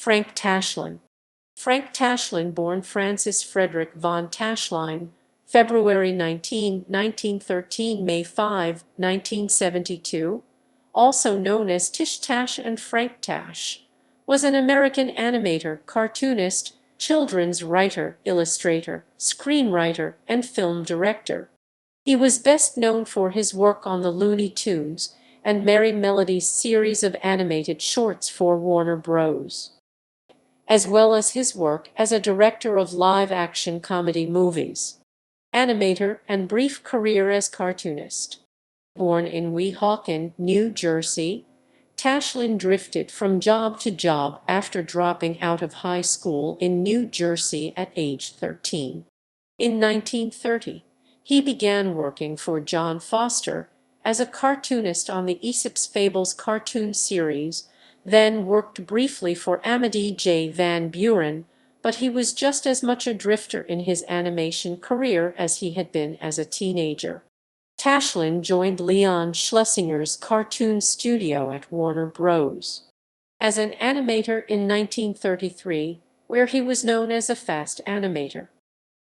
Frank Tashlin. Frank Tashlin, born Francis Fredrick von Taschlein, February 19, 1913, May 5, 1972, also known as Tish, Tash, and Frank Tash, was an American animator, cartoonist, children's writer, illustrator, screenwriter, and film director. He was best known for his work on the Looney Tunes and Merrie Melodies series of animated shorts for Warner Bros., as well as his work as a director of live-action comedy movies, animator, and brief career as cartoonist. Born in Weehawken, New Jersey, Tashlin drifted from job to job after dropping out of high school in New Jersey at age 13. In 1930, he began working for John Foster as a cartoonist on the Aesop's Fables cartoon series, then worked briefly for Amédée J. Van Buren, but he was just as much a drifter in his animation career as he had been as a teenager. Tashlin joined Leon Schlesinger's cartoon studio at Warner Bros. As an animator in 1933, where he was known as a fast animator.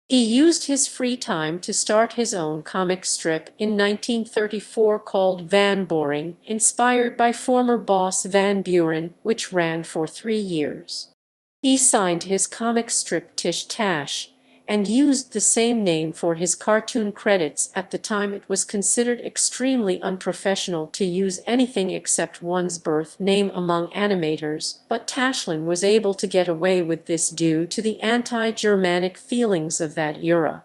He used his free time to start his own comic strip in 1934 called Van Boring, inspired by former boss Van Buren, which ran for 3 years. He signed his comic strip Tish Tash and used the same name for his cartoon credits. At the time, it was considered extremely unprofessional to use anything except one's birth name among animators, but Tashlin was able to get away with this due to the anti-Germanic feelings of that era.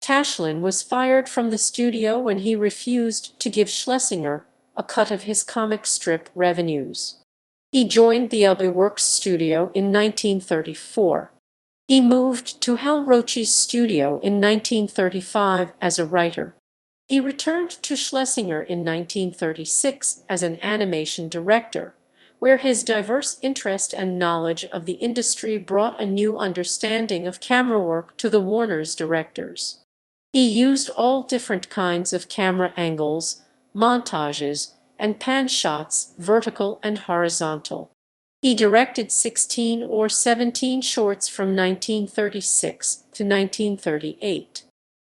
Tashlin was fired from the studio when he refused to give Schlesinger a cut of his comic strip revenues. He joined the Works studio in 1934. He moved to Hal Roach's studio in 1935 as a writer. He returned to Schlesinger in 1936 as an animation director, where his diverse interest and knowledge of the industry brought a new understanding of camera work to the Warner's directors. He used all different kinds of camera angles, montages, and pan shots, vertical and horizontal. He directed 16 or 17 shorts from 1936 to 1938.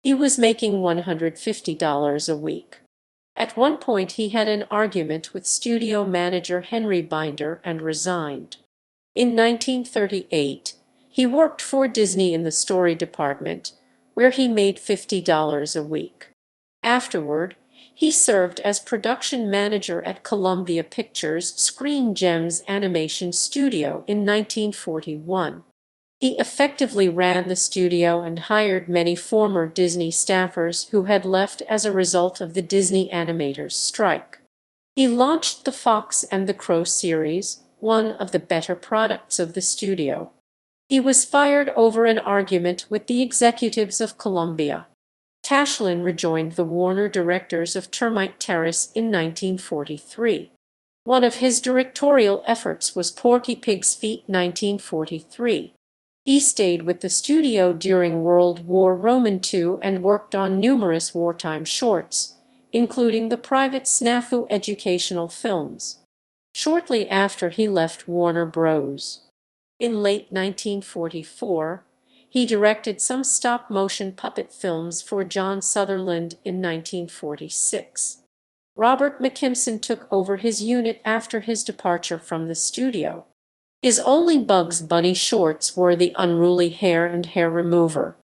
He was making $150 a week. At one point he had an argument with studio manager Henry Binder and resigned. In 1938, he worked for Disney in the story department, where he made $50 a week. Afterward, he served as production manager at Columbia Pictures' Screen Gems Animation Studio in 1941. He effectively ran the studio and hired many former Disney staffers who had left as a result of the Disney animators' strike. He launched the Fox and the Crow series, one of the better products of the studio. He was fired over an argument with the executives of Columbia. Tashlin rejoined the Warner directors of Termite Terrace in 1943. One of his directorial efforts was Porky Pig's Feet 1943. He stayed with the studio during World War II and worked on numerous wartime shorts, including the Private Snafu educational films. Shortly after he left Warner Bros. In late 1944, he directed some stop-motion puppet films for John Sutherland in 1946. Robert McKimson took over his unit after his departure from the studio. His only Bugs Bunny shorts were The Unruly Hair and Hair Remover.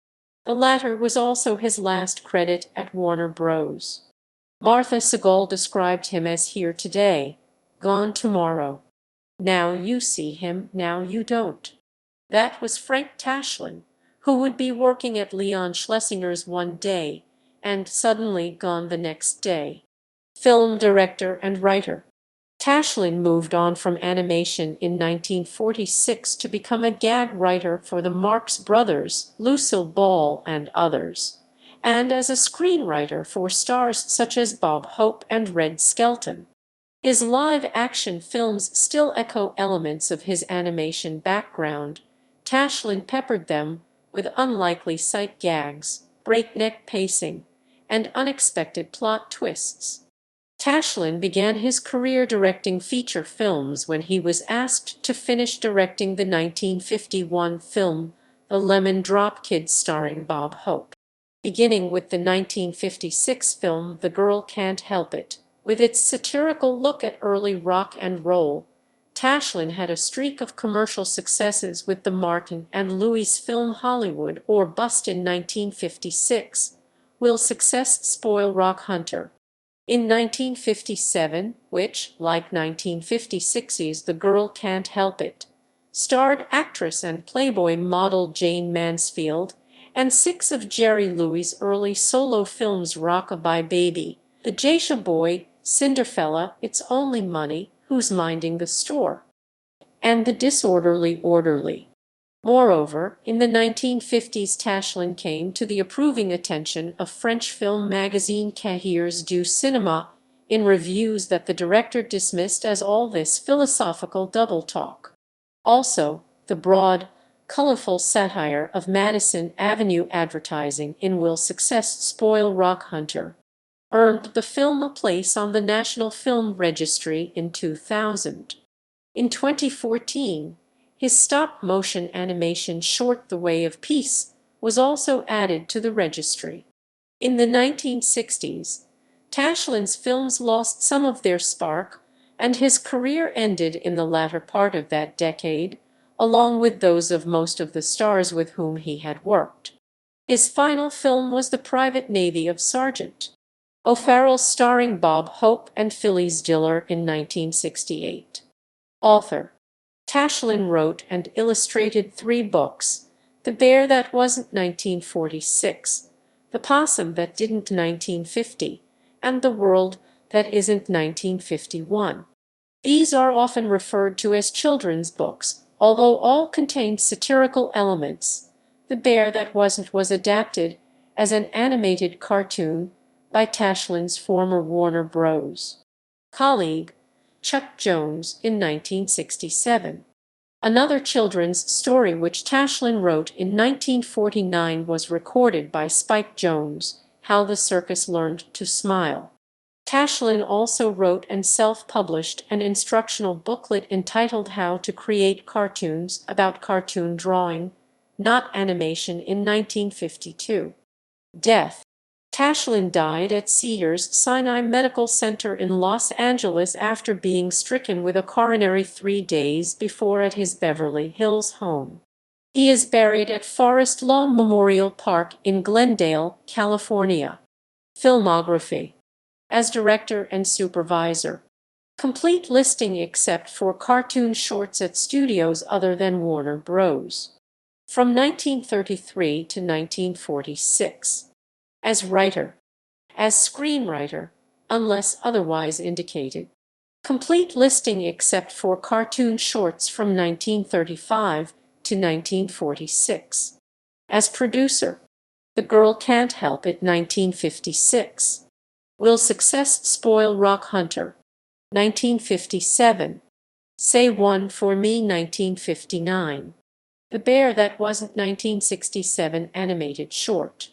The latter was also his last credit at Warner Bros. Martha Segal described him as here today, gone tomorrow. Now you see him, now you don't. That was Frank Tashlin, who would be working at Leon Schlesinger's one day and suddenly gone the next day. Film director and writer. Tashlin moved on from animation in 1946 to become a gag writer for the Marx Brothers, Lucille Ball, and others, and as a screenwriter for stars such as Bob Hope and Red Skelton. His live-action films still echo elements of his animation background. Tashlin peppered them with unlikely sight gags, breakneck pacing, and unexpected plot twists. Tashlin began his career directing feature films when he was asked to finish directing the 1951 film The Lemon Drop Kid starring Bob Hope. Beginning with the 1956 film The Girl Can't Help It, with its satirical look at early rock and roll, Tashlin had a streak of commercial successes with the Martin and Louis film Hollywood or Bust in 1956, Will Success Spoil Rock Hunter in 1957, which, like 1956's The Girl Can't Help It, starred actress and Playboy model Jane Mansfield, and six of Jerry Lewis' early solo films Rock-a-Bye Baby, The Geisha Boy, Cinderfella, It's Only Money, Who's Minding the Store, and The Disorderly Orderly. Moreover, in the 1950s Tashlin came to the approving attention of French film magazine Cahiers du Cinéma in reviews that the director dismissed as all this philosophical double-talk. Also, the broad, colorful satire of Madison Avenue advertising in Will Success Spoil Rock Hunter earned the film a place on the National Film Registry in 2000. In 2014, his stop-motion animation short The Way of Peace was also added to the registry. In the 1960s, Tashlin's films lost some of their spark, and his career ended in the latter part of that decade, along with those of most of the stars with whom he had worked. His final film was The Private Navy of Sergeant O'Farrell starring Bob Hope and Phyllis Diller in 1968. Author Tashlin wrote and illustrated 3 books: The Bear That Wasn't 1946, The Possum That Didn't 1950, and The World That Isn't 1951. These are often referred to as children's books, although all contained satirical elements. The Bear That Wasn't was adapted as an animated cartoon by Tashlin's former Warner Bros. Colleague, Chuck Jones, in 1967. Another children's story which Tashlin wrote in 1949 was recorded by Spike Jones, How the Circus Learned to Smile. Tashlin also wrote and self-published an instructional booklet entitled How to Create Cartoons about cartoon drawing, not animation in 1952. Death. Tashlin died at Cedars-Sinai Medical Center in Los Angeles after being stricken with a coronary 3 days before at his Beverly Hills home. He is buried at Forest Lawn Memorial Park in Glendale, California. Filmography. As director and supervisor. Complete listing except for cartoon shorts at studios other than Warner Bros. From 1933 to 1946. As writer. As screenwriter, unless otherwise indicated. Complete listing except for cartoon shorts from 1935 to 1946. As producer. The Girl Can't Help It 1956. Will Success Spoil Rock Hunter 1957. Say One for Me 1959. The Bear That Wasn't 1967 animated short.